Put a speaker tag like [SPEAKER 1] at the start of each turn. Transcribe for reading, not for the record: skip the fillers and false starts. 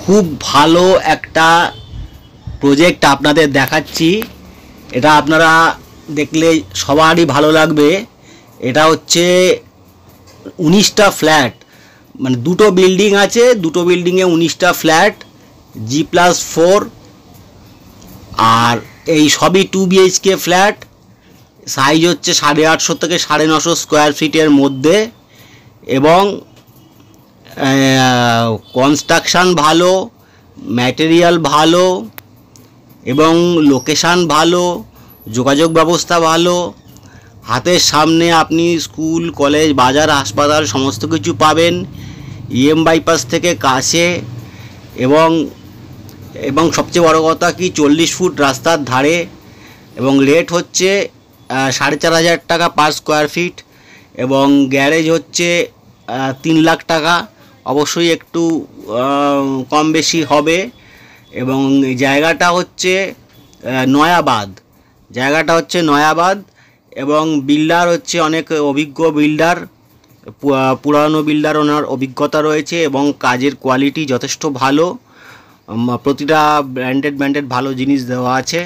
[SPEAKER 1] খুব ভালো একটা প্রজেক্ট আপনাদের দেখাচ্ছি। এটা আপনারা দেখলে সবারই ভালো লাগবে। এটা হচ্ছে 19টা ফ্ল্যাট, মানে দুটো বিল্ডিং আছে, দুটো বিল্ডিংয়ে 19টা ফ্ল্যাট, G+4, আর এই সবই 2 BHK ফ্ল্যাট। সাইজ হচ্ছে 850 থেকে 950 স্কোয়ার ফিটের মধ্যে, এবং কনস্ট্রাকশান ভালো, ম্যাটেরিয়াল ভালো, এবং লোকেশান ভালো, যোগাযোগ ব্যবস্থা ভালো। হাতের সামনে আপনি স্কুল, কলেজ, বাজার, হাসপাতাল সমস্ত কিছু পাবেন। EM বাইপাস থেকে কাছে, এবং সবচেয়ে বড় কথা কি 40 ফুট রাস্তার ধারে, এবং রেট হচ্ছে 4,500 টাকা পার স্কোয়ার ফিট, এবং গ্যারেজ হচ্ছে 3 লাখ টাকা। অবশ্যই একটু কম বেশি হবে। এবং জায়গাটা হচ্ছে নয়াবাদ, এবং বিল্ডার হচ্ছে অনেক অভিজ্ঞ বিল্ডার, পুরানো বিল্ডার, ওনার অভিজ্ঞতা রয়েছে, এবং কাজের কোয়ালিটি যথেষ্ট ভালো। প্রতিটা ব্র্যান্ডেড ভালো জিনিস দেওয়া আছে।